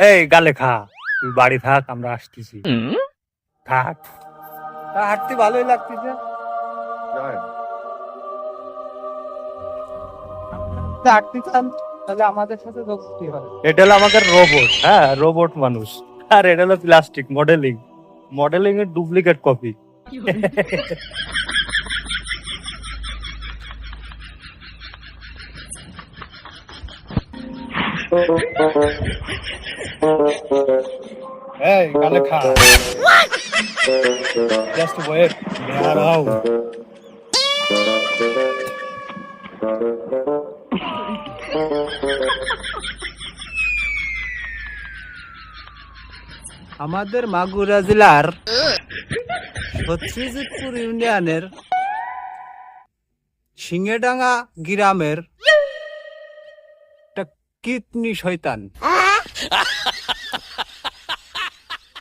এই গালে খা, তুই বাড়ি থাক, আমরা আসতেছি। থাক। তা হাঁটতে ভালোই লাগতেছে। তা হাঁটতে চান তাহলে আমাদের সাথে যোগ দিতে হবে। এটা হলো আমাদের রোবট, হ্যাঁ রোবট মানুষ। আর এটা হলো প্লাস্টিক মডেলিং, মডেলিং এর ডুপ্লিকেট কপি। এই গালে খা, জাস্ট ওয়েট, मैं आ रहा हूं। আমাদের মাগুরা জেলার ছত্রিশপুর ইউনিয়নের সিংহেডাঙ্গা গ্রামের একটা কিডনি শয়তান